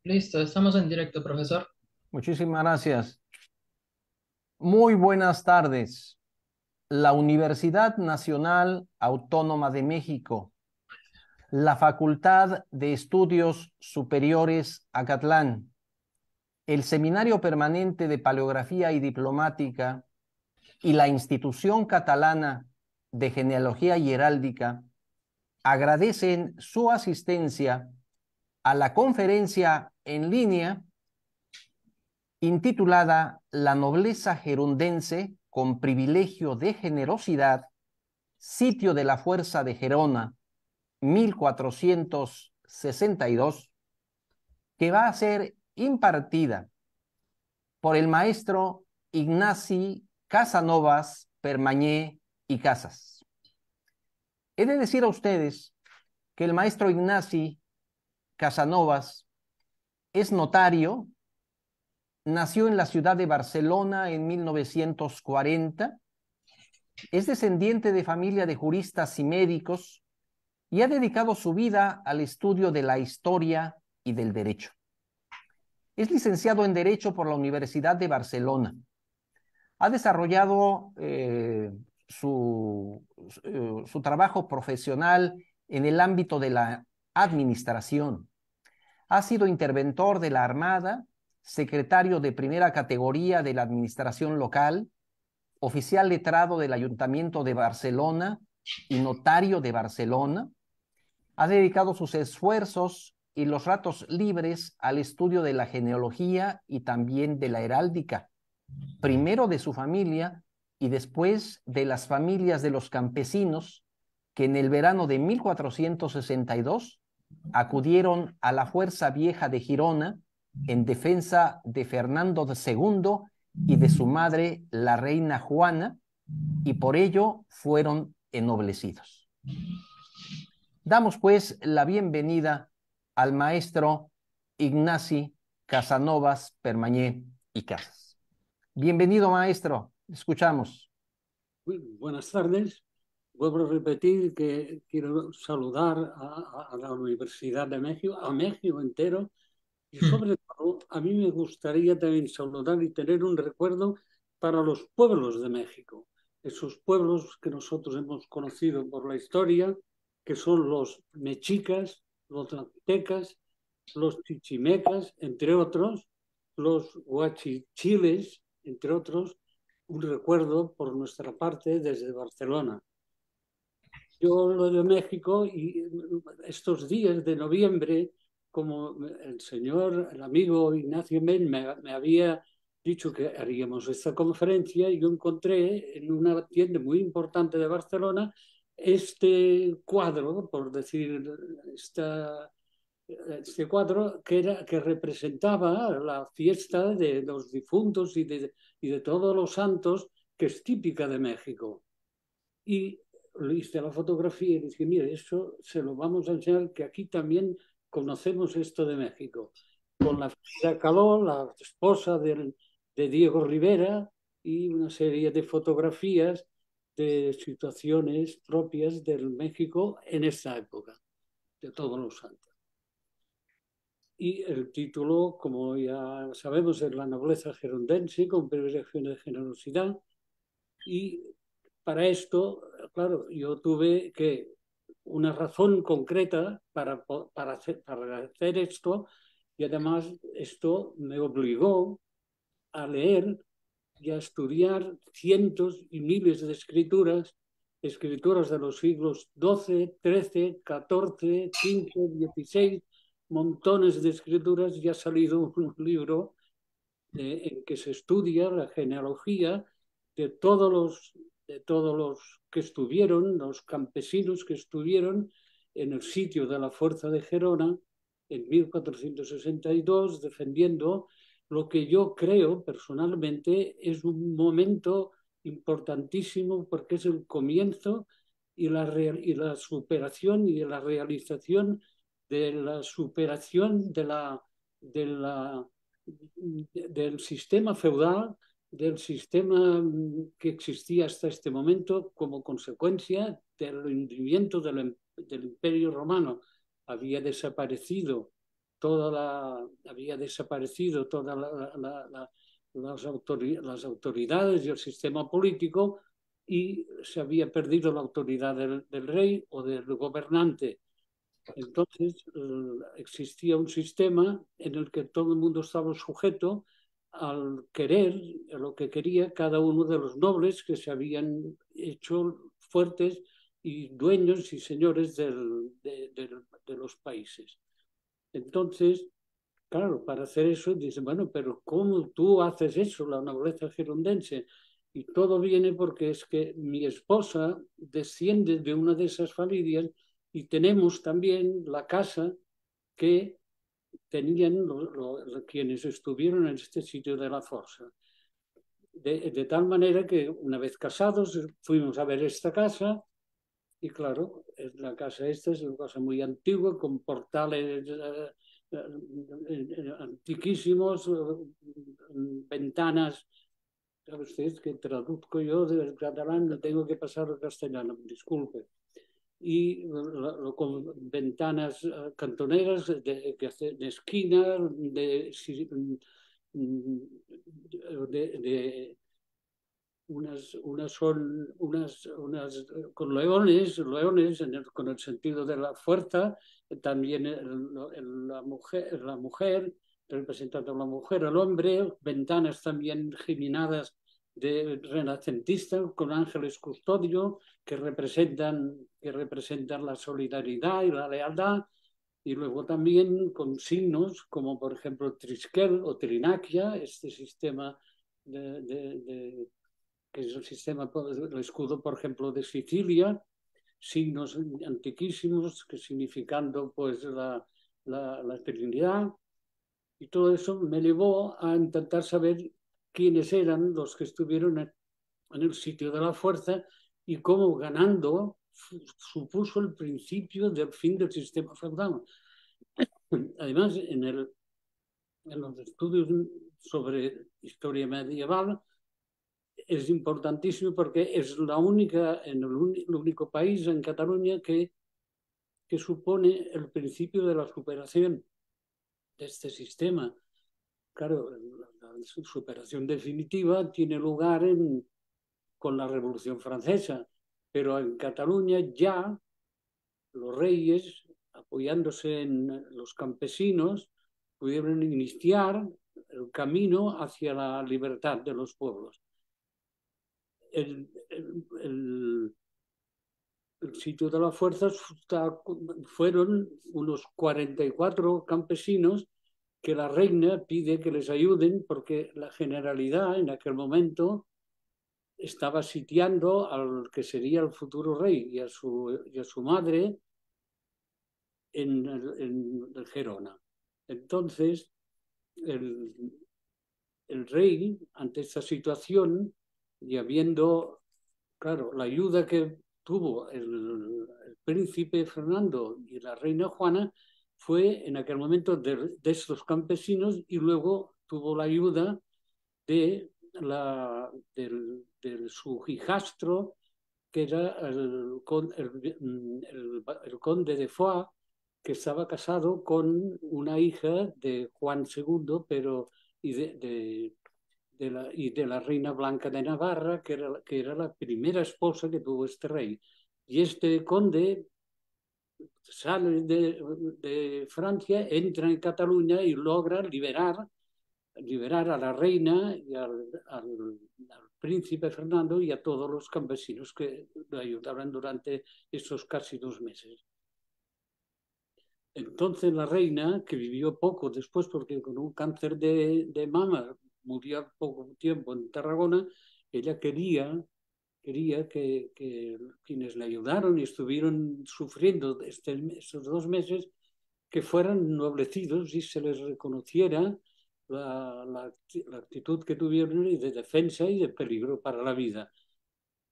Listo, estamos en directo, profesor. Muchísimas gracias. Muy buenas tardes. La Universidad Nacional Autónoma de México, la Facultad de Estudios Superiores Acatlán, el Seminario Permanente de Paleografía y Diplomática y la Institución Catalana de Genealogía y Heráldica agradecen su asistencia a la conferencia en línea intitulada La nobleza gerundense con privilegio de generosidad, sitio de la fuerza de Gerona, 1462, que va a ser impartida por el maestro Ignasi Casanovas Permañé y Casas. He de decir a ustedes que el maestro Ignasi Casanovas es notario, nació en la ciudad de Barcelona en 1940. Es descendiente de familia de juristas y médicos y ha dedicado su vida al estudio de la historia y del derecho. Es licenciado en Derecho por la Universidad de Barcelona. Ha desarrollado su trabajo profesional en el ámbito de la administración. Ha sido interventor de la Armada, secretario de primera categoría de la administración local, oficial letrado del Ayuntamiento de Barcelona y notario de Barcelona. Ha dedicado sus esfuerzos y los ratos libres al estudio de la genealogía y también de la heráldica, primero de su familia y después de las familias de los campesinos que en el verano de 1462 acudieron a la Fuerza Vieja de Girona en defensa de Fernando II y de su madre, la reina Juana, y por ello fueron ennoblecidos. Damos pues la bienvenida al maestro Ignasi Casanovas Permañé y Casas. Bienvenido, maestro. Escuchamos. Buenas tardes. Vuelvo a repetir que quiero saludar a la Universidad de México, a México entero, y sobre todo a mí me gustaría también saludar y tener un recuerdo para los pueblos de México, esos pueblos que nosotros hemos conocido por la historia, que son los mexicas, los tlaxcaltecas, los chichimecas, entre otros, los huachichiles, entre otros, un recuerdo por nuestra parte desde Barcelona. Yo lo de México y estos días de noviembre, como el amigo Ignacio Men me había dicho que haríamos esta conferencia, yo encontré en una tienda muy importante de Barcelona este cuadro, por decir, este cuadro que representaba la fiesta de los difuntos y de todos los santos, que es típica de México. Y le hice la fotografía y dije, mire, eso se lo vamos a enseñar, que aquí también conocemos esto de México. Con la Frida Kahlo, la esposa de Diego Rivera, y una serie de fotografías de situaciones propias del México en esta época, de todos los santos. Y el título, como ya sabemos, es La nobleza gerundense con privilegio de generosidad. Y para esto, claro, yo tuve que una razón concreta para hacer esto, y además esto me obligó a leer y a estudiar cientos y miles de escrituras, escrituras de los siglos XII, XIII, XIV, XV, XVI, montones de escrituras, y ha salido un libro en que se estudia la genealogía de todos los que estuvieron, los campesinos que estuvieron en el sitio de la Fuerza de Gerona en 1462, defendiendo lo que yo creo personalmente es un momento importantísimo, porque es el comienzo y la superación y la realización de la superación del sistema feudal, del sistema que existía hasta este momento como consecuencia del hundimiento del Imperio Romano había desaparecido las autoridades y el sistema político, y se había perdido la autoridad del rey o del gobernante. Entonces existía un sistema en el que todo el mundo estaba sujeto al querer, a lo que quería cada uno de los nobles que se habían hecho fuertes y dueños y señores de los países. Entonces, claro, para hacer eso, dicen, bueno, pero ¿cómo tú haces eso, la nobleza gerundense? Y todo viene porque es que mi esposa desciende de una de esas familias y tenemos también la casa que tenían quienes estuvieron en este sitio de la Força. De tal manera que una vez casados fuimos a ver esta casa y claro, la casa esta es una casa muy antigua con portales antiquísimos, ventanas. Sabe usted que traduzco yo del catalán, me tengo que pasar al castellano, disculpe. Y con ventanas cantoneras de esquina, unas son con leones con el sentido de la fuerza, también la mujer, representando a la mujer, al hombre, ventanas también geminadas de renacentistas con ángeles custodio que representan la solidaridad y la lealtad, y luego también con signos como por ejemplo Triskel o Trinaquia, este sistema que es el sistema, el escudo, por ejemplo, de Sicilia, signos antiquísimos que significando pues la Trinidad, y todo eso me llevó a intentar saber quiénes eran los que estuvieron en el sitio de la fuerza y cómo ganando supuso el principio del fin del sistema feudal. Además, en los estudios sobre historia medieval, es importantísimo porque es el único país en Cataluña que supone el principio de la superación de este sistema. Claro, la superación definitiva tiene lugar con la Revolución Francesa, pero en Cataluña ya los reyes, apoyándose en los campesinos, pudieron iniciar el camino hacia la libertad de los pueblos. El sitio de la fuerza fueron unos 44 campesinos que la reina pide que les ayuden porque la Generalidad en aquel momento estaba sitiando al que sería el futuro rey y a su madre en Gerona. Entonces, el rey, ante esta situación, y habiendo, claro, la ayuda que tuvo el príncipe Fernando y la reina Juana, fue en aquel momento de estos campesinos, y luego tuvo la ayuda de su hijastro, que era el conde de Foix, que estaba casado con una hija de Juan II, y de la reina Blanca de Navarra, que era la primera esposa que tuvo este rey. Y este conde sale de Francia, entra en Cataluña y logra liberar a la reina y al príncipe Fernando y a todos los campesinos que lo ayudaron durante esos casi 2 meses. Entonces la reina, que vivió poco después porque con un cáncer de mama murió poco tiempo en Tarragona, ella quería que quienes le ayudaron y estuvieron sufriendo esos 2 meses, que fueran noblecidos y se les reconociera la actitud que tuvieron y de defensa y de peligro para la vida.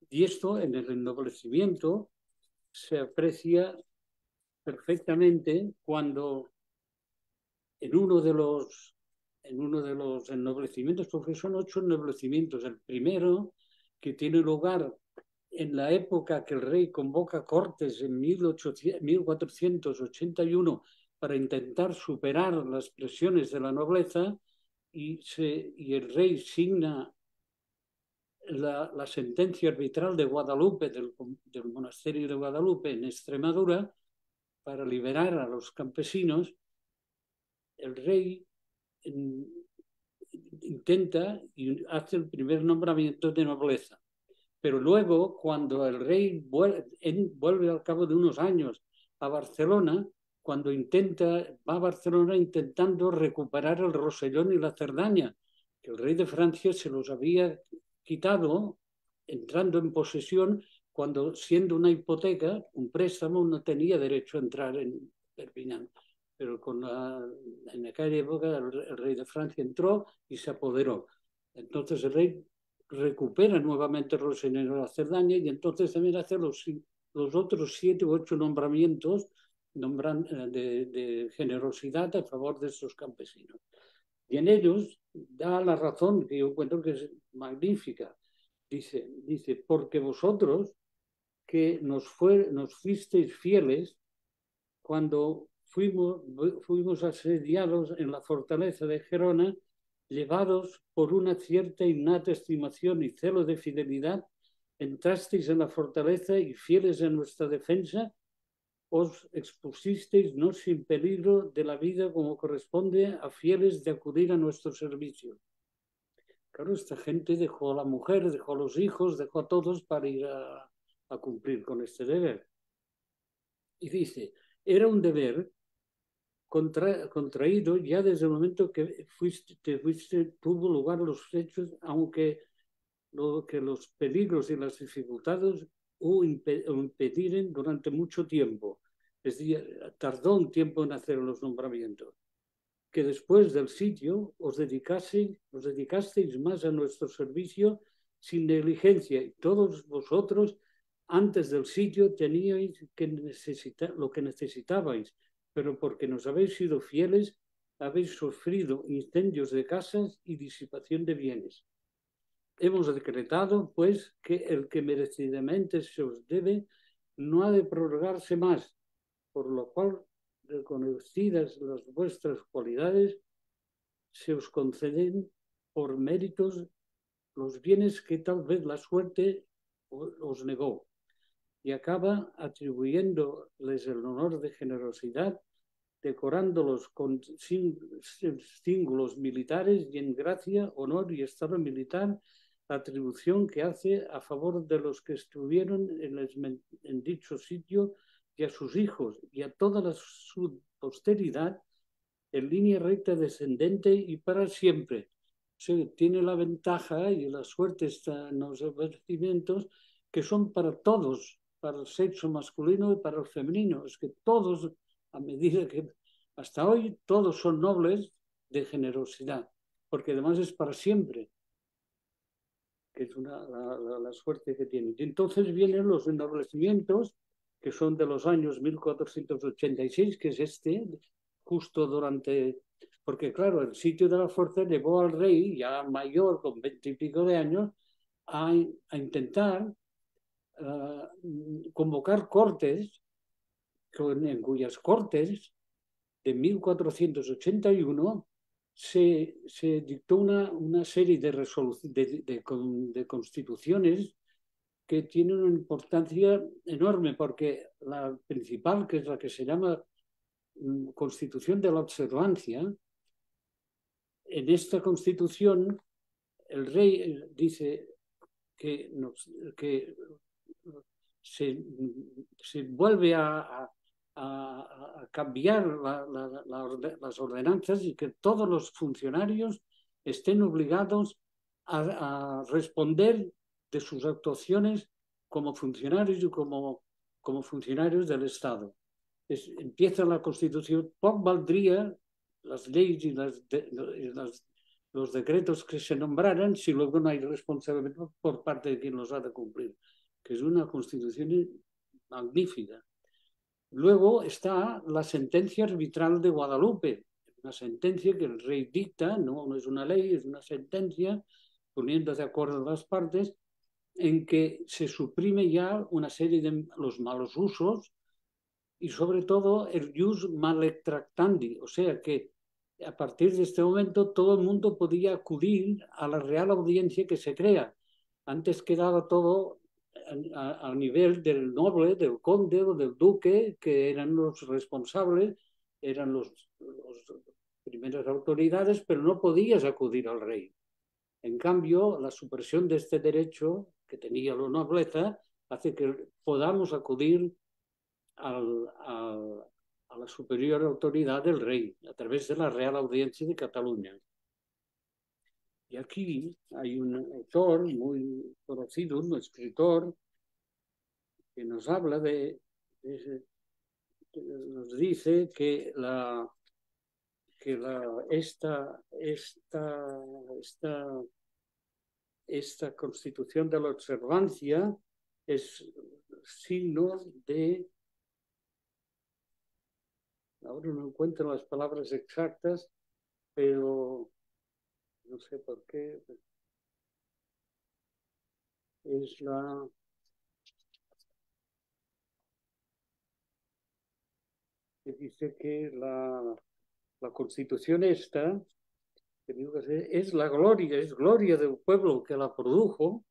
Y esto en el ennoblecimiento se aprecia perfectamente cuando en uno de los ennoblecimientos, porque son 8 ennoblecimientos, el primero, que tiene lugar en la época que el rey convoca Cortes en 1481 para intentar superar las presiones de la nobleza, y el rey signa la sentencia arbitral de Guadalupe, del monasterio de Guadalupe en Extremadura, para liberar a los campesinos. El rey intenta y hace el primer nombramiento de nobleza. Pero luego, cuando el rey vuelve al cabo de unos años a Barcelona, cuando va a Barcelona intentando recuperar el Rosellón y la Cerdaña, que el rey de Francia se los había quitado entrando en posesión, cuando, siendo una hipoteca, un préstamo, no tenía derecho a entrar en Perpiñán. Pero en aquella época el rey de Francia entró y se apoderó. Entonces el rey recupera nuevamente el Rosellón y la Cerdaña, y entonces también hace los otros 7 u 8 nombramientos de generosidad a favor de estos campesinos. Y en ellos da la razón, que yo encuentro que es magnífica. Dice, porque vosotros que nos fuisteis fieles cuando fuimos asediados en la fortaleza de Gerona, llevados por una cierta innata estimación y celo de fidelidad, entrasteis en la fortaleza y, fieles en nuestra defensa, os expusisteis no sin peligro de la vida, como corresponde a fieles de acudir a nuestro servicio. Claro, esta gente dejó a la mujer, dejó a los hijos, dejó a todos para ir a cumplir con este deber. Y dice, era un deber contraído ya desde el momento que tuvo lugar los hechos, aunque los peligros y las dificultades o impediren durante mucho tiempo. Es decir, tardó un tiempo en hacer los nombramientos. Que después del sitio os dedicasteis más a nuestro servicio sin negligencia, y todos vosotros antes del sitio teníais lo que necesitabais, pero porque nos habéis sido fieles, habéis sufrido incendios de casas y disipación de bienes. Hemos decretado, pues, que el que merecidamente se os debe no ha de prorrogarse más, por lo cual, reconocidas las vuestras cualidades, se os conceden por méritos los bienes que tal vez la suerte os negó, y acaba atribuyéndoles el honor de generosidad, decorándolos con símbolos militares y en gracia, honor y estado militar, la atribución que hace a favor de los que estuvieron en dicho sitio, y a sus hijos y a toda su posteridad en línea recta descendente y para siempre. O sea, tiene la ventaja y la suerte está en los merecimientos, que son para todos, para el sexo masculino y para el femenino. Es que todos, a medida que hasta hoy, todos son nobles de generosidad, porque además es para siempre, que es la suerte que tienen. Y entonces vienen los ennoblecimientos, que son de los años 1486, que es justo durante... Porque claro, el sitio de la fuerza llevó al rey, ya mayor, con 20 y pico de años, a intentar convocar cortes, en cuyas cortes de 1481 se dictó una serie de constituciones que tienen una importancia enorme, porque la principal, que es la que se llama Constitución de la Observancia, en esta Constitución el rey dice que se vuelve a cambiar las ordenanzas, y que todos los funcionarios estén obligados a responder de sus actuaciones como funcionarios y como funcionarios del Estado. Empieza la Constitución, poco valdría las leyes y los decretos que se nombraran si luego no hay responsabilidad por parte de quien los ha de cumplir, que es una Constitución magnífica. Luego está la sentencia arbitral de Guadalupe, una sentencia que el rey dicta, no es una ley, es una sentencia, poniendo de acuerdo las partes, en que se suprime ya una serie de los malos usos y sobre todo el jus male tractandi, o sea que a partir de este momento todo el mundo podía acudir a la Real Audiencia que se crea. Antes quedaba todo a nivel del noble, del conde o del duque, que eran los responsables, eran los primeras autoridades, pero no podías acudir al rey. En cambio, la supresión de este derecho que tenía la nobleza hace que podamos acudir a la superior autoridad del rey a través de la Real Audiencia de Cataluña. Y aquí hay un autor muy conocido, un escritor, que nos habla nos dice que esta constitución de la observancia es signo de, ahora no encuentro las palabras exactas, pero no sé por qué, es que dice que la constitución esta, que digo que es la gloria, es gloria del pueblo que la produjo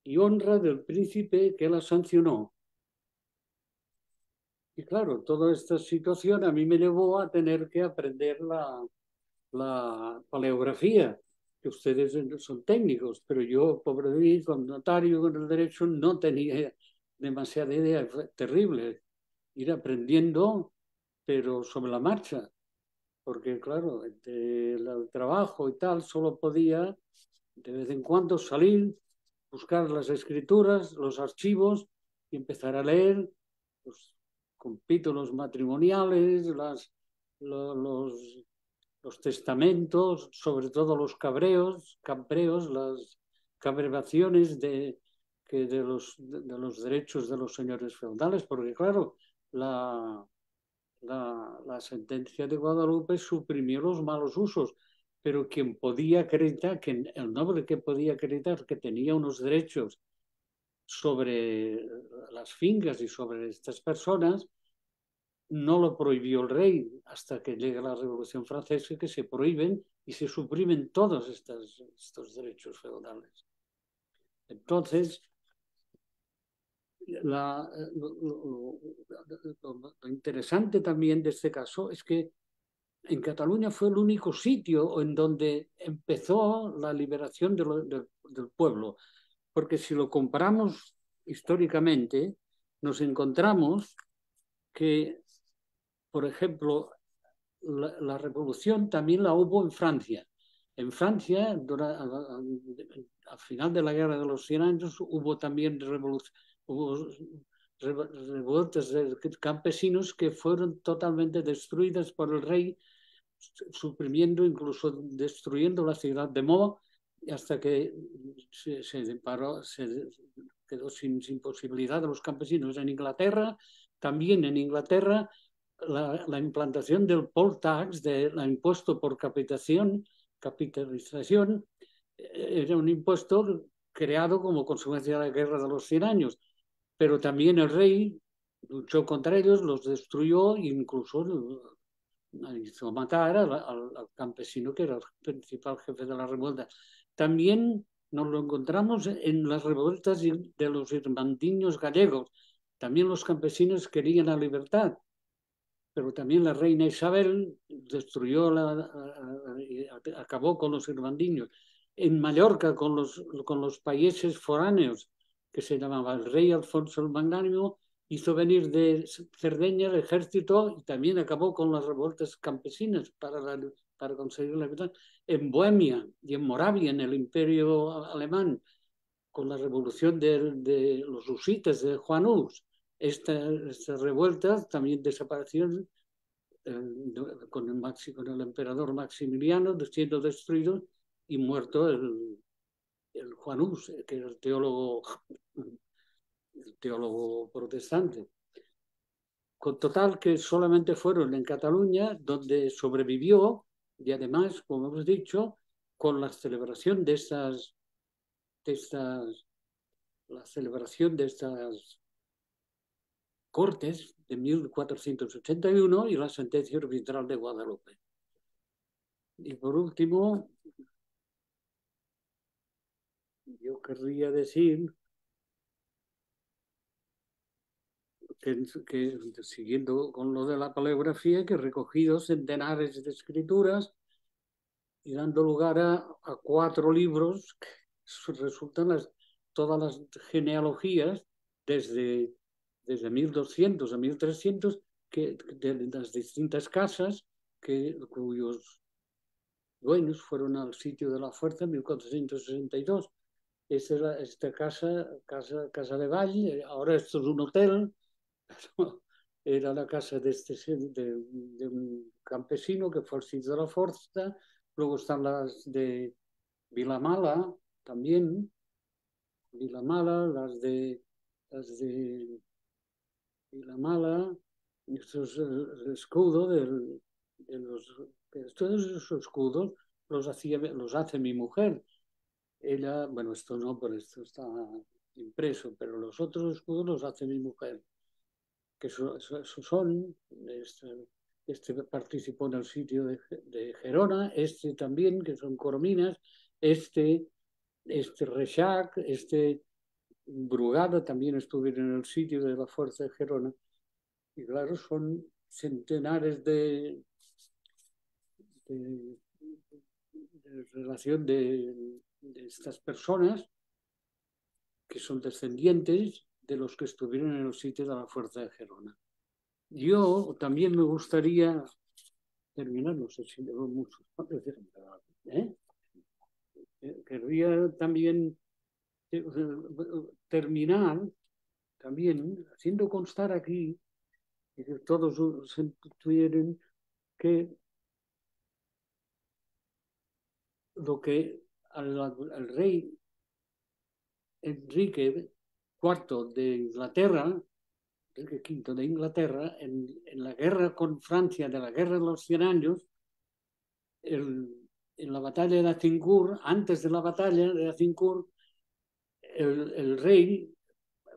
y honra del príncipe que la sancionó. Y claro, toda esta situación a mí me llevó a tener que aprender la paleografía, que ustedes son técnicos, pero yo, pobre de mí, como notario con el derecho, no tenía demasiada idea, fue terrible ir aprendiendo, pero sobre la marcha, porque claro, entre el trabajo y tal, solo podía de vez en cuando salir, buscar las escrituras, los archivos y empezar a leer los capítulos matrimoniales, los testamentos, sobre todo los campreos, las cabrevaciones de los derechos de los señores feudales, porque claro, la sentencia de Guadalupe suprimió los malos usos, pero quien podía acreditar, el noble que podía acreditar que tenía unos derechos sobre las fincas y sobre estas personas, no lo prohibió el rey hasta que llega la Revolución Francesa, que se prohíben y se suprimen todos estos derechos feudales. Entonces, lo interesante también de este caso es que en Cataluña fue el único sitio en donde empezó la liberación del pueblo, porque si lo comparamos históricamente, nos encontramos que, por ejemplo, la revolución también la hubo en Francia. En Francia, al final de la Guerra de los 100 años, hubo también revueltas de campesinos que fueron totalmente destruidas por el rey, suprimiendo, incluso destruyendo la ciudad de Meaux, hasta que se quedó sin posibilidad de los campesinos. En Inglaterra, también en Inglaterra, la implantación del poll tax, del impuesto por capitalización, era un impuesto creado como consecuencia de la Guerra de los 100 años, pero también el rey luchó contra ellos, los destruyó e incluso hizo matar al campesino que era el principal jefe de la revuelta. También nos lo encontramos en las revueltas de los irmandiños gallegos. También los campesinos querían la libertad, pero también la reina Isabel destruyó, acabó con los irmandiños. En Mallorca, con los países foráneos, que se llamaba el rey Alfonso el Magnánimo, hizo venir de Cerdeña el ejército y también acabó con las revueltas campesinas para conseguir la libertad. En Bohemia y en Moravia, en el Imperio Alemán, con la revolución de los husitas de Juan Hus, estas revueltas también desaparecieron con el emperador Maximiliano siendo destruido y muerto el Juan Hus, que era el teólogo protestante. Con total que solamente fueron en Cataluña donde sobrevivió y además, como hemos dicho, con la celebración de la celebración de estas Cortes de 1481 y la sentencia arbitral de Guadalupe. Y por último, yo querría decir que siguiendo con lo de la paleografía, que he recogido centenares de escrituras y dando lugar a 4 libros que resultan todas las genealogías desde 1200 a 1300 de las distintas casas cuyos dueños fueron al sitio de la fuerza en 1462. Esta casa de Valle, ahora esto es un hotel, era la casa de un campesino que fue al sitio de la fuerza. Luego están las de Vilamala también, las de Vilamala, esto es el escudo de todos esos escudos los hace mi mujer. Ella, bueno, esto no, pero esto está impreso, pero los otros escudos los hace mi mujer, que son este participó en el sitio de Gerona, este también, que son Corominas, este Reixac, Brugada también estuvieron en el sitio de la fuerza de Gerona. Y claro, son centenares de relación de estas personas que son descendientes de los que estuvieron en el sitio de la fuerza de Gerona. Yo también me gustaría terminar, no sé si tengo mucho. Querría también terminar también haciendo constar aquí y que todos se tuvieran que lo que al rey Enrique IV de Inglaterra, Enrique V de Inglaterra, en la guerra con Francia, de la guerra de los 100 años, en la batalla de Azincourt, antes de la batalla de Azincourt, el rey,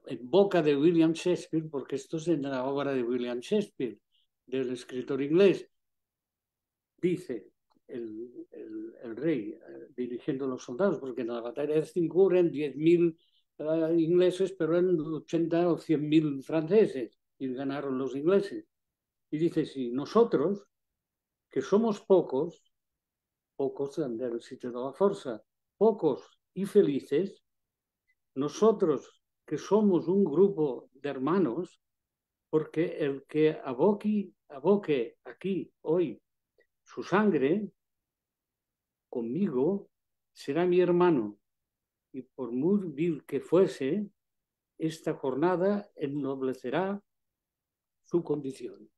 en boca de William Shakespeare, porque esto es en la obra de William Shakespeare, del escritor inglés, dice el rey, dirigiendo a los soldados, porque en la batalla de Azincourt eran 10.000 ingleses, pero eran 80 o 100.000 franceses, y ganaron los ingleses. Y dice, sí, nosotros, que somos pocos del sitio de la fuerza, pocos y felices, nosotros que somos un grupo de hermanos, porque el que aboque aquí hoy su sangre conmigo será mi hermano, y por muy vil que fuese, esta jornada ennoblecerá su condición.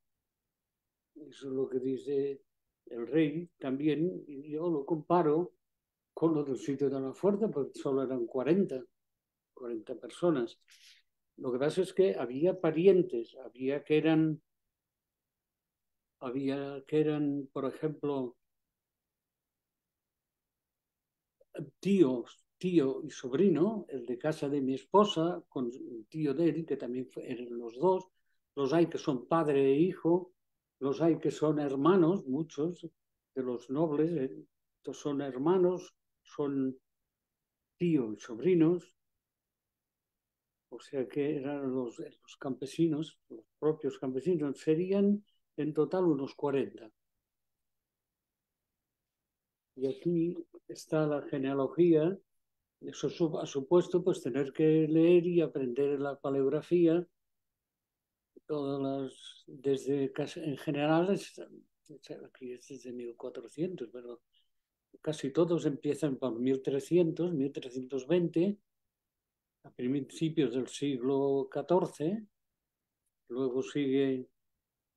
Eso es lo que dice el rey también, y yo lo comparo con lo del sitio de la fuerza, porque solo eran 40 personas. Lo que pasa es que había parientes, había que eran, por ejemplo, tío y sobrino, el de casa de mi esposa, con un tío de él, que también eran los hay que son padre e hijo, los hay que son hermanos, muchos de los nobles, son hermanos, son tío y sobrinos, o sea que eran los campesinos, los propios campesinos, serían en total unos 40. Y aquí está la genealogía. Eso ha supuesto pues tener que leer y aprender la paleografía, desde en general, aquí es desde 1400, pero casi todos empiezan por 1300, 1320, a principios del siglo XIV, luego sigue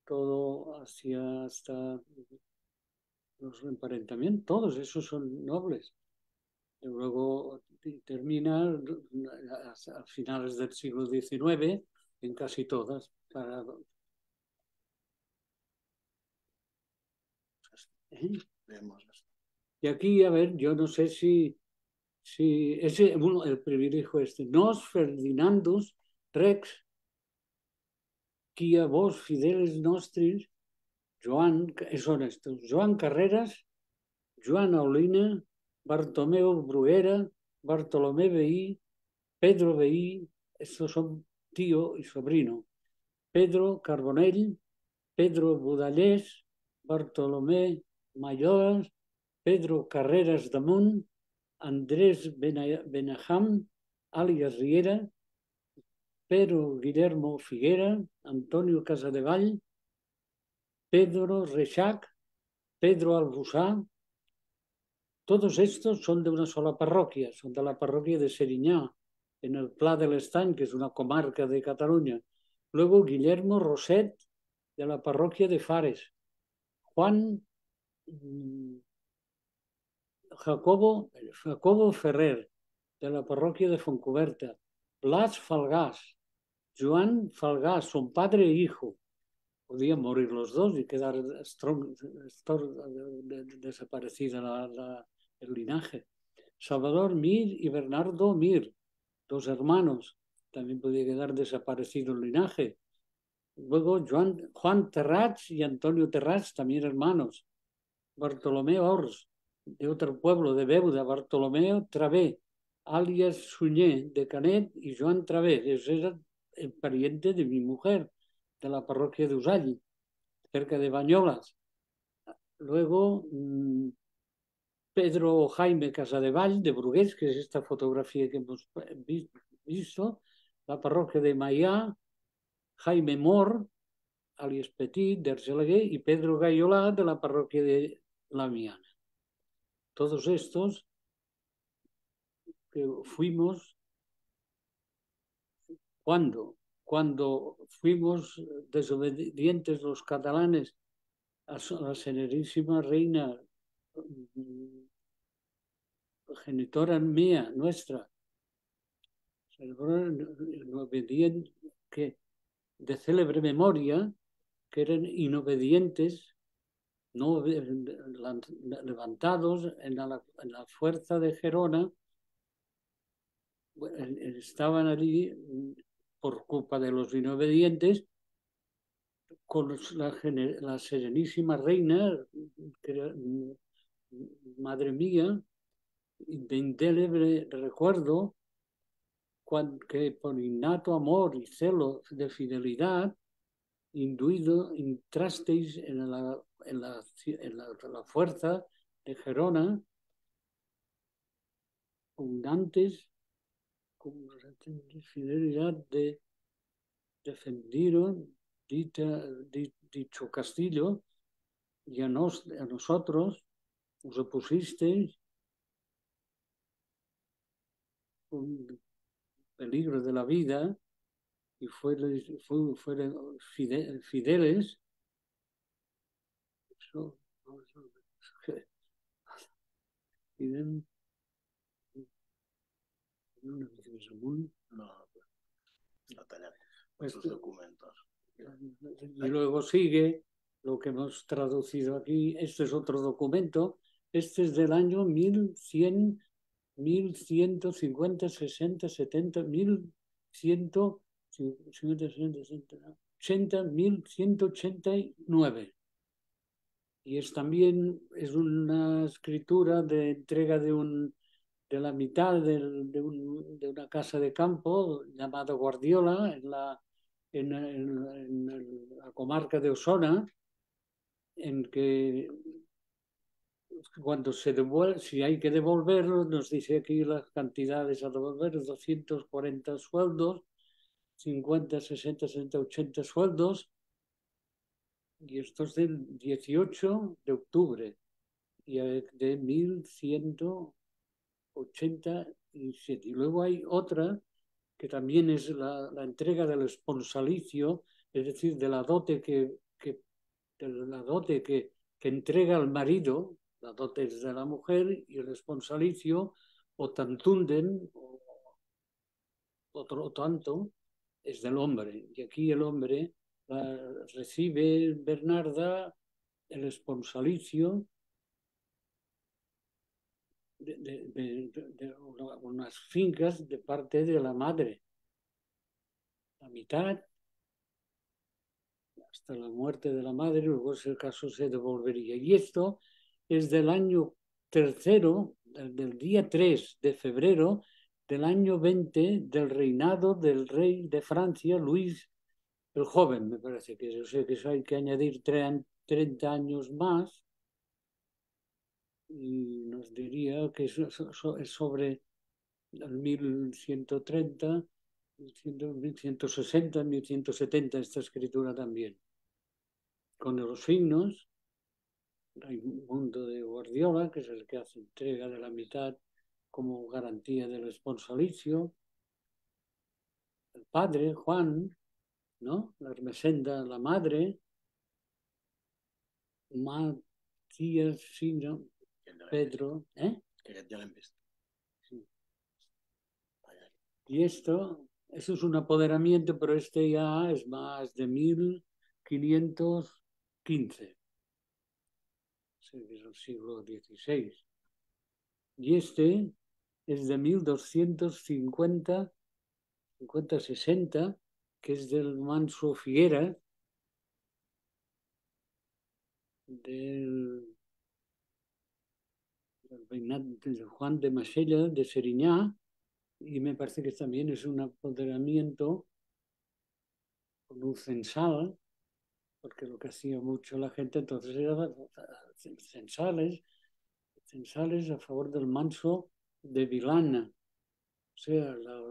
todo hasta los emparentamientos, todos esos son nobles. Y luego termina a finales del siglo XIX en casi todas. Y aquí, a ver, yo no sé si Sí, ese, bueno, el privilegio este. Nos Ferdinandus Rex, quia vos fideles nostris, Joan, son estos, Joan Carreras, Joan Aulina, Bartomeu Bruguera, Bartolomé Veí, Pedro Veí, estos son tío y sobrino, Pedro Carbonell, Pedro Budallés, Bartolomé Mayoras, Pedro Carreras Damunt, Andrés Benaham, alias Riera, Pedro Guillermo Figuera, Antonio Casadevall, Pedro Reixac, Pedro Albusá. Todos estos son de una sola parroquia, son de la parroquia de Serinyà, en el Pla de l'Estany, que es una comarca de Cataluña. Luego Guillermo Roset, de la parroquia de Fares. Juan Jacobo Ferrer, de la parroquia de Foncoberta. Blas Falgás, Joan Falgás, son padre e hijo. Podían morir los dos y quedar desaparecida el linaje. Salvador Mir y Bernardo Mir, dos hermanos, también podía quedar desaparecido el linaje. Luego Juan Terrats y Antonio Terrats, también hermanos. Bartolomé Ors, de otro pueblo de Beuda, Bartolomeo Travé, alias Suñé, de Canet, y Joan Travé, ese era el pariente de mi mujer, de la parroquia de Usalli, cerca de Bañolas. Luego Pedro Jaime Casadevall, de Brugués, que es esta fotografía que hemos visto, la parroquia de Maià, Jaime Mor, alias Petit, d'Argelaguer, y Pedro Gayolá, de la parroquia de La Miana. Todos estos que fuimos, cuando fuimos desobedientes los catalanes a la Serenísima Reina, genitora mía, nuestra, que de célebre memoria, que eran inobedientes, no levantados en la fuerza de Gerona, estaban allí por culpa de los inobedientes, con la Serenísima Reina, que era, madre mía, de indeleble recuerdo, que por innato amor y celo de fidelidad, entrasteis en la fuerza de Gerona, antes con fidelidad defendieron dicho castillo, y a nosotros os opusisteis con peligro de la vida y fueron fideles. No tenemos esos documentos. Y luego sigue lo que hemos traducido aquí. Este es otro documento. Este es del año 1100, 1150, 60, 70, 1150, 60, 70, 80, 1189. Y también es una escritura de entrega de la mitad de una casa de campo llamada Guardiola en la comarca de Osona, en que cuando se devuelve, si hay que devolverlo, nos dice aquí las cantidades a devolver: 240 sueldos, 50, 60, 60, 80 sueldos, y esto es del 18 de octubre y de 1187. Y luego hay otra que también es la entrega del esponsalicio, es decir, de la dote que entrega el marido. La dote es de la mujer y el esponsalicio, o tantunden, o otro tanto, es del hombre. Y aquí el hombre recibe, Bernarda, el esponsalicio unas fincas de parte de la madre. La mitad hasta la muerte de la madre, luego ese caso se devolvería. Y esto es del año tercero, del día 3 de febrero del año 20 del reinado del rey de Francia, Luis el Joven, me parece que yo sé que eso hay que añadir 30 años más, y nos diría que es sobre el 1130, 1160, 1170 esta escritura también, con los signos. Raimundo de Guardiola, que es el que hace entrega de la mitad como garantía del esponsalicio. El padre, Juan, ¿no? La Ermesenda, la madre. Matías, Sino, Pedro, ¿eh? Que ya lo han visto. Sí. Y eso es un apoderamiento, pero este ya es más de 1515. Es el siglo XVI. Y este es de 1250, 50-60, que es del Manso Figuera, del reinado de Juan de Masella, de Seriñá, y me parece que también es un apoderamiento con un censal, porque lo que hacía mucho la gente entonces era censales a favor del Manso de Vilana. O sea, la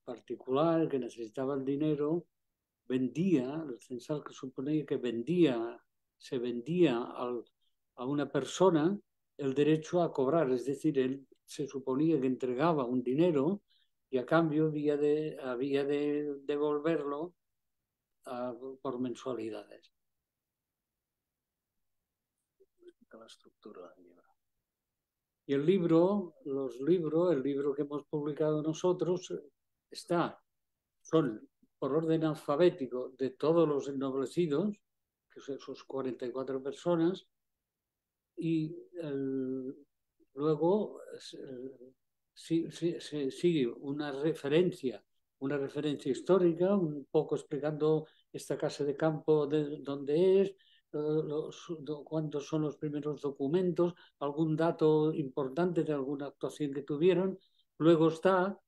particular que necesitaba el dinero vendía, el censal que suponía que se vendía a una persona el derecho a cobrar, es decir, él se suponía que entregaba un dinero y a cambio había de devolverlo por mensualidades. La estructura del libro. Y el libro que hemos publicado nosotros, son por orden alfabético de todos los ennoblecidos, que son esos 44 personas, y luego sigue una referencia histórica, un poco explicando esta casa de campo dónde es, cuántos son los primeros documentos, algún dato importante de alguna actuación que tuvieron. Luego está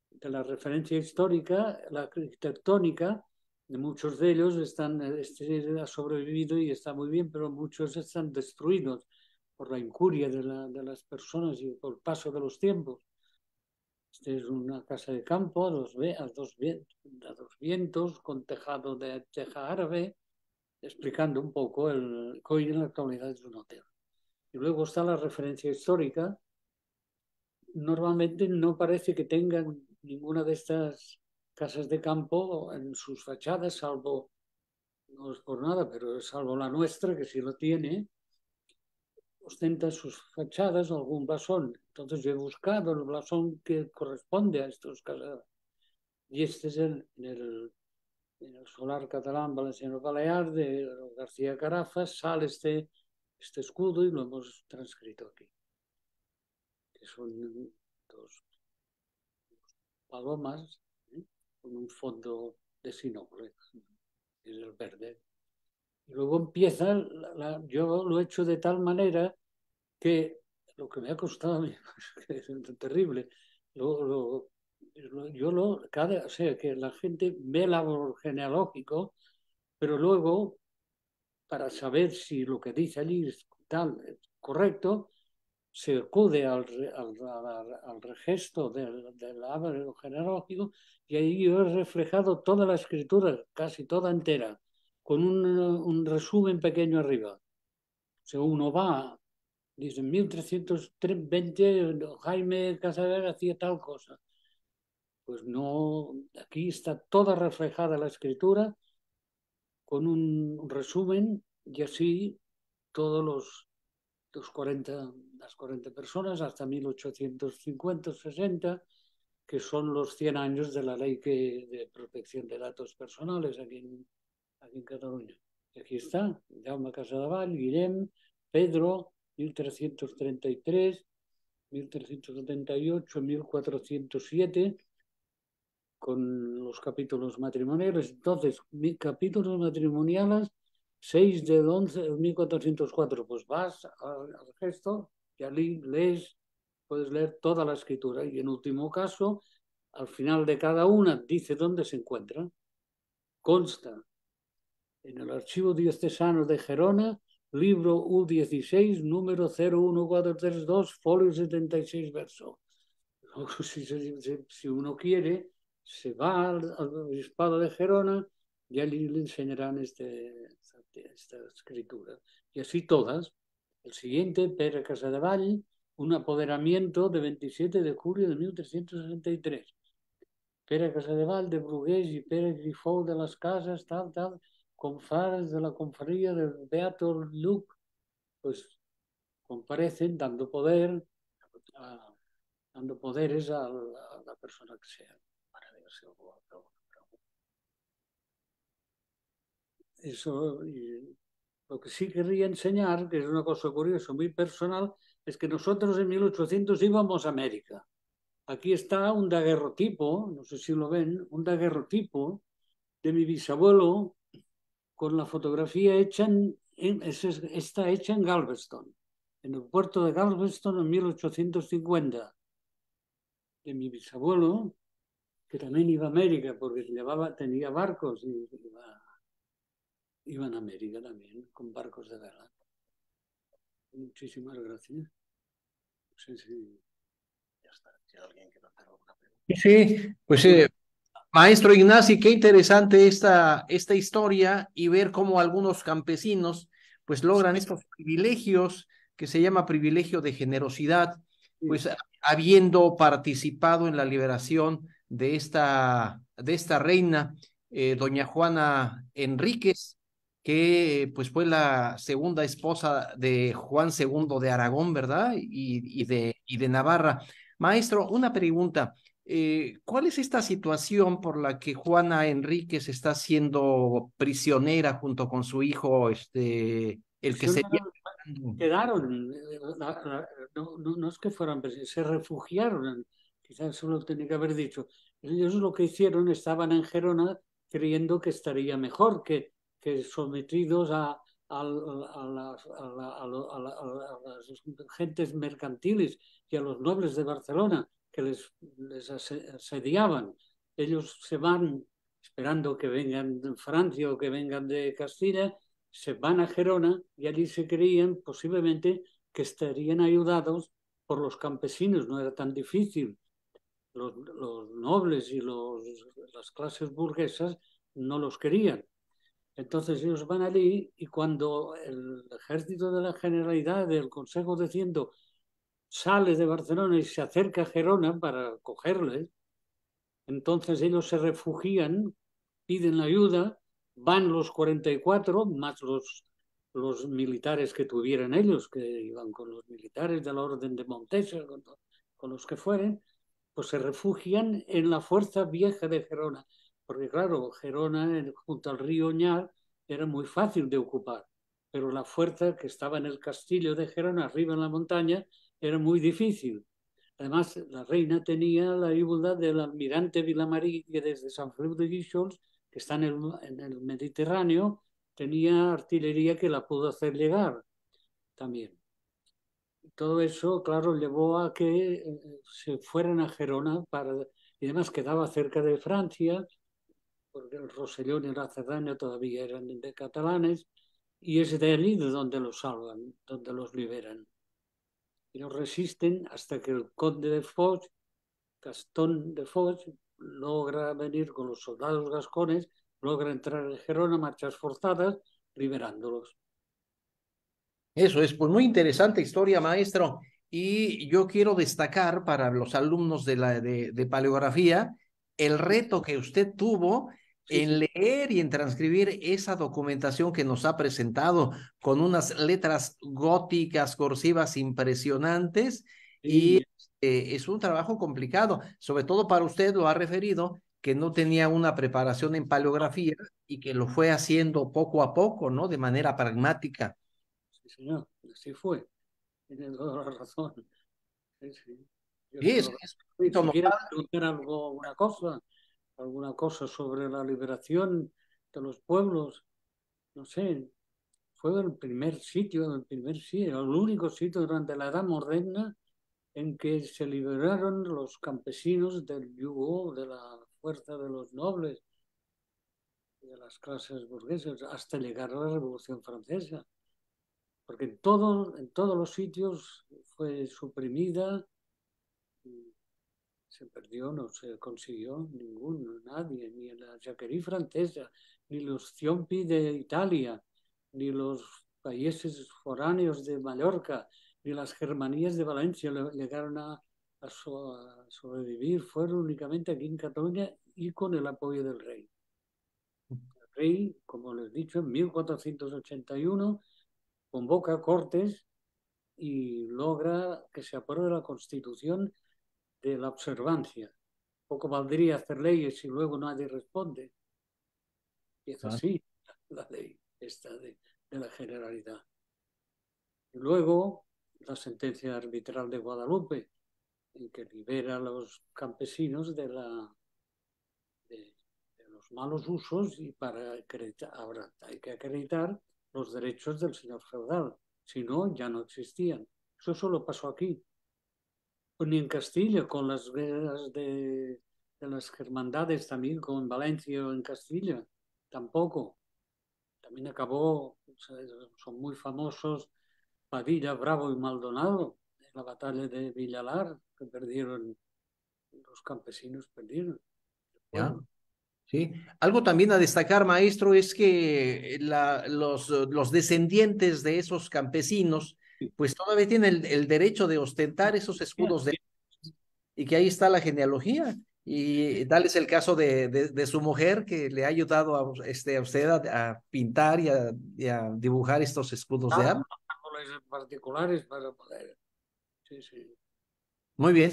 de la referencia histórica, la arquitectónica, de muchos de ellos ha sobrevivido y está muy bien, pero muchos están destruidos por la incuria de las personas y por el paso de los tiempos. Esta es una casa de campo a dos vientos, con tejado de teja árabe, explicando un poco que hoy en la actualidad es un hotel. Y luego está la referencia histórica. Normalmente no parece que tengan ninguna de estas casas de campo en sus fachadas, salvo, no es por nada, pero salvo la nuestra, que sí lo tiene, ostenta sus fachadas algún blasón. Entonces yo he buscado el blasón que corresponde a estos casas. Y este es en el Solar Catalán Valenciano Balear de García Carafas, sale este escudo y lo hemos transcrito aquí. Que son dos palomas, con un fondo de sinople, es el verde. Y luego empieza, yo lo he hecho de tal manera que lo que me ha costado a mí, que es terrible, o sea, que la gente ve el árbol genealógico, pero luego, para saber si lo que dice allí es tal, es correcto, se acude al registro del árbol genealógico y ahí yo he reflejado toda la escritura, casi toda entera, con un resumen pequeño arriba. O sea, uno va, dice, en 1320 Jaime Casaderas hacía tal cosa. Pues no, aquí está toda reflejada la escritura con un resumen y así todos las 40 personas hasta 1850-60, que son los 100 años de la ley de protección de datos personales aquí en Cataluña. Y aquí está, Jaume Casadevall, Guillem, Pedro, 1333, 1378, 1407, con los capítulos matrimoniales. Entonces, capítulos matrimoniales, 6 de 11, 1404. Pues vas al gesto y allí lees, puedes leer toda la escritura. Y en último caso, al final de cada una, dice dónde se encuentra. Consta en el Archivo Diocesano de Gerona, libro U16, número 01432, folio 76, verso. Si uno quiere, se va al Obispado de Gerona y allí le enseñarán esta escritura. Y así todas. El siguiente, Pere Casadevall, un apoderamiento de 27 de julio de 1363. Pere Casadevall de Brugués y Pere Grifou de las Casas, tal, confrares de la confraría del Beato Luc, pues comparecen dando poderes a la persona que sea. Eso, y lo que sí querría enseñar, que es una cosa curiosa, muy personal, es que nosotros en 1800 íbamos a América. Aquí está un daguerrotipo, no sé si lo ven, un daguerrotipo de mi bisabuelo con la fotografía hecha está hecha en Galveston, en el puerto de Galveston en 1850, de mi bisabuelo, que también iba a América porque tenía barcos y iba a América también, con barcos de vela. Muchísimas gracias. No sé si Ya está. Si alguien quiere hacer alguna pregunta. Sí, pues maestro Ignacio, qué interesante esta historia y ver cómo algunos campesinos pues logran estos privilegios que se llama privilegio de generosidad, pues habiendo participado en la liberación de esta reina, doña Juana Enríquez, que pues fue la segunda esposa de Juan II de Aragón, ¿verdad? Y de Navarra. Maestro, una pregunta. ¿Cuál es esta situación por la que Juana Enríquez está siendo prisionera junto con su hijo, el que sería... quedaron, no es que fueran, se refugiaron, quizás eso lo tenía que haber dicho. Ellos lo que hicieron, estaban en Gerona creyendo que estaría mejor que sometidos a las gentes mercantiles y a los nobles de Barcelona que les asediaban. Ellos se van esperando que vengan de Francia o que vengan de Castilla, se van a Gerona y allí se creían posiblemente que estarían ayudados por los campesinos, no era tan difícil. Los nobles y las clases burguesas no los querían. Entonces ellos van allí y cuando el ejército de la Generalidad, del Consejo de Ciento, sale de Barcelona y se acerca a Gerona para cogerles, entonces ellos se refugian, piden ayuda, van los 44, más los militares que tuvieran ellos, que iban con los militares de la Orden de Montesa, con los que fueren, pues se refugian en la Fuerza Vieja de Gerona, porque claro, Gerona junto al río Oñar era muy fácil de ocupar, pero la fuerza que estaba en el castillo de Gerona, arriba en la montaña, era muy difícil. Además, la reina tenía la ayuda del almirante Vilamarí, que desde San Feliu de Guíxols, que está en el Mediterráneo, tenía artillería que la pudo hacer llegar también. Todo eso, claro, llevó a que se fueran a Gerona y además quedaba cerca de Francia, porque el Rosellón y la Cerdaña todavía eran de catalanes, y es de allí de donde los salvan, donde los liberan. Y los resisten hasta que el conde de Foix, Gastón de Foix, logra venir con los soldados gascones, logra entrar en Gerona, marchas forzadas, liberándolos. Eso es, pues muy interesante historia, maestro. Y yo quiero destacar para los alumnos de paleografía el reto que usted tuvo en leer y en transcribir esa documentación que nos ha presentado con unas letras góticas, cursivas impresionantes. Y es un trabajo complicado, sobre todo para usted, lo ha referido, que no tenía una preparación en paleografía y que lo fue haciendo poco a poco, ¿no? De manera pragmática. Sí, señor, así fue. Tiene toda la razón. Sí, sí. Yo Sí, se lo es un si hito quiere notable. preguntar alguna cosa sobre la liberación de los pueblos, no sé, fue el único sitio durante la Edad Moderna en que se liberaron los campesinos del yugo de la fuerza de los nobles y de las clases burguesas hasta llegar a la Revolución Francesa. Porque en todos los sitios fue suprimida, se perdió, no se consiguió nadie, ni en la Jacquerie francesa, ni los Ciompi de Italia, ni los países foráneos de Mallorca, ni las Germanías de Valencia llegaron a sobrevivir. Fueron únicamente aquí en Cataluña y con el apoyo del rey. El rey, como les he dicho, en 1481 convoca Cortes y logra que se apruebe la Constitución de la observancia. Poco valdría hacer leyes si luego nadie responde. Y es Ah, así la ley esta de la Generalidad. Y luego la sentencia arbitral de Guadalupe, en que libera a los campesinos de los malos usos y para acreditar, ahora hay que acreditar los derechos del señor feudal. Si no, ya no existían. Eso solo pasó aquí. Ni en Castilla, con las guerras de las hermandades también, con Valencia o en Castilla, tampoco. También acabó, o sea, son muy famosos Padilla, Bravo y Maldonado, en la batalla de Villalar, que perdieron, los campesinos perdieron. ya. Bueno, Sí. Algo también a destacar, maestro, es que los descendientes de esos campesinos, sí, pues todavía tienen el derecho de ostentar esos escudos sí, y que ahí está la genealogía. Y tal es el caso de su mujer que le ha ayudado a usted a pintar y a dibujar estos escudos de armas. árboles particulares para poder. Sí, sí. Muy bien.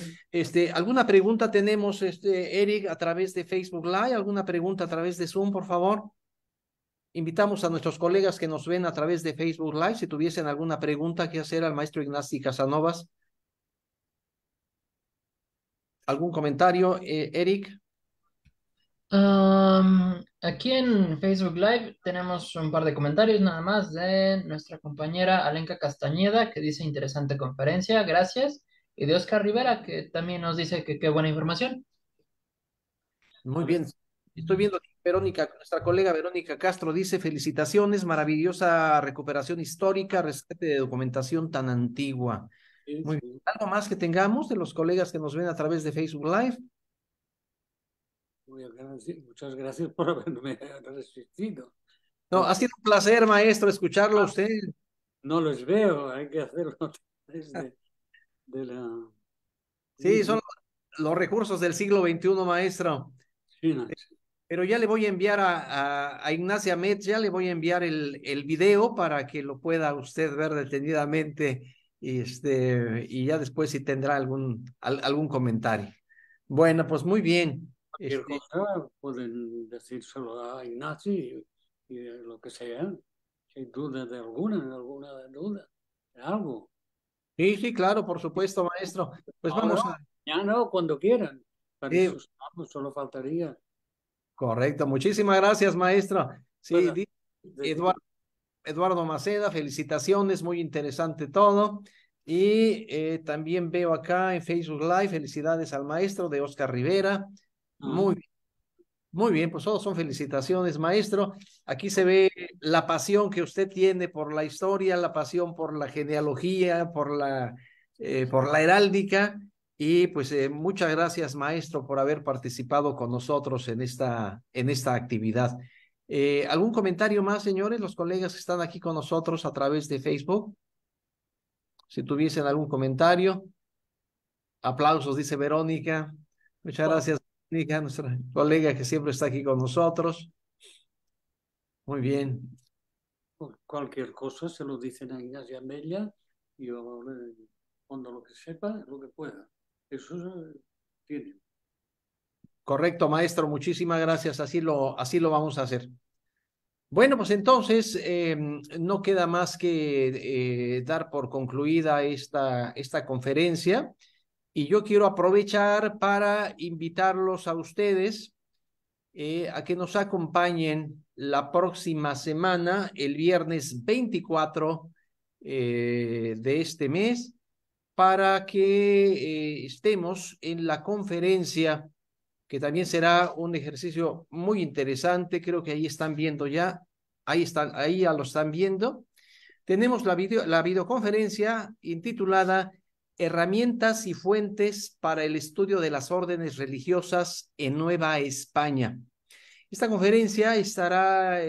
¿Alguna pregunta tenemos, Eric, a través de Facebook Live? ¿Alguna pregunta a través de Zoom, por favor? Invitamos a nuestros colegas que nos ven a través de Facebook Live, si tuviesen alguna pregunta que hacer al maestro Ignacio Casanovas. ¿Algún comentario, Eric? Aquí en Facebook Live tenemos un par de comentarios nada más de nuestra compañera Alenka Castañeda, que dice interesante conferencia, gracias. Y de Oscar Rivera, que también nos dice que qué buena información. Muy bien. Estoy viendo aquí Verónica, nuestra colega Verónica Castro dice felicitaciones, maravillosa recuperación histórica, rescate de documentación tan antigua. Sí, Muy bien. sí. ¿Algo más que tengamos de los colegas que nos ven a través de Facebook Live? Muchas gracias por haberme resistido. No, ha sido un placer, maestro, escucharlo a usted. No los veo, hay que hacerlo desde de la Sí, son los recursos del siglo XXI, maestro. China. Pero ya le voy a enviar a Ignacia Metz, ya le voy a enviar el video para que lo pueda usted ver detenidamente y ya después si tendrá algún comentario. Bueno, pues muy bien. Cualquier cosa pueden decírselo a Ignacio y de lo que sea, sin duda de alguna duda, de algo. Sí, sí, claro, por supuesto, maestro. Pues Ahora, vamos a... mañana o cuando quieran. Para Sí, eso estamos, solo faltaría. correcto, muchísimas gracias, maestro. Sí, Pueda decir, Eduardo. Eduardo Maceda, felicitaciones, muy interesante todo. Y también veo acá en Facebook Live, felicidades al maestro de Oscar Rivera. ah, Muy, muy bien, pues todos son felicitaciones, maestro. Aquí se ve la pasión que usted tiene por la historia, la pasión por la genealogía, por la heráldica. Y pues muchas gracias, maestro, por haber participado con nosotros en esta actividad. ¿Algún comentario más, señores? Los colegas que están aquí con nosotros a través de Facebook, si tuviesen algún comentario. Aplausos, dice Verónica. Muchas gracias, Verónica, nuestra colega que siempre está aquí con nosotros. Muy bien. cualquier cosa se lo dicen a Ignacio Amella y yo le respondo lo que sepa, lo que pueda. Eso tiene. Correcto, maestro. Muchísimas gracias. Así lo vamos a hacer. Bueno, pues entonces no queda más que dar por concluida esta conferencia. Y yo quiero aprovechar para invitarlos a ustedes a que nos acompañen la próxima semana, el viernes 24 de este mes, para que estemos en la conferencia, que también será un ejercicio muy interesante. Creo que ahí están viendo ya, ahí ya lo están viendo. Tenemos la videoconferencia intitulada Herramientas y fuentes para el estudio de las órdenes religiosas en Nueva España. Esta conferencia será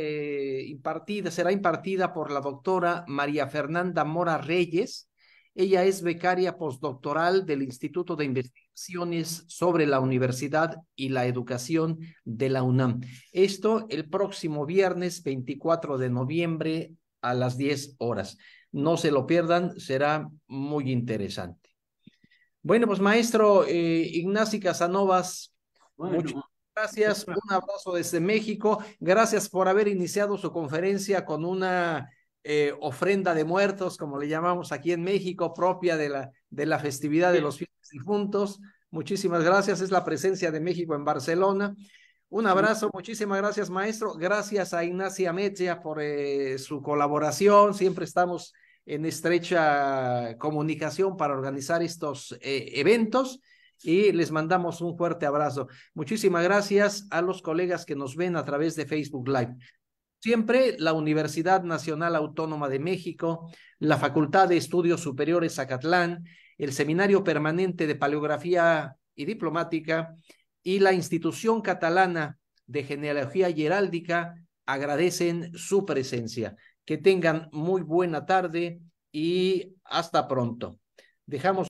impartida por la doctora María Fernanda Mora Reyes. Ella es becaria postdoctoral del Instituto de Investigaciones sobre la Universidad y la Educación de la UNAM. Esto el próximo viernes 24 de noviembre a las 10 horas. No se lo pierdan, será muy interesante. Bueno, pues maestro Ignacio Casanovas, muchas gracias, un abrazo desde México. Gracias por haber iniciado su conferencia con una ofrenda de muertos, como le llamamos aquí en México, propia de la festividad de los fieles difuntos. Muchísimas gracias, es la presencia de México en Barcelona. Un abrazo, muchísimas gracias, maestro. Gracias a Ignacia Mejia por su colaboración. Siempre estamos en estrecha comunicación para organizar estos eventos y les mandamos un fuerte abrazo. Muchísimas gracias a los colegas que nos ven a través de Facebook Live. Siempre la Universidad Nacional Autónoma de México, la Facultad de Estudios Superiores Zacatlán, el Seminario Permanente de Paleografía y Diplomática y la Institución Catalana de Genealogía y Heráldica agradecen su presencia. Que tengan muy buena tarde y hasta pronto. Dejamos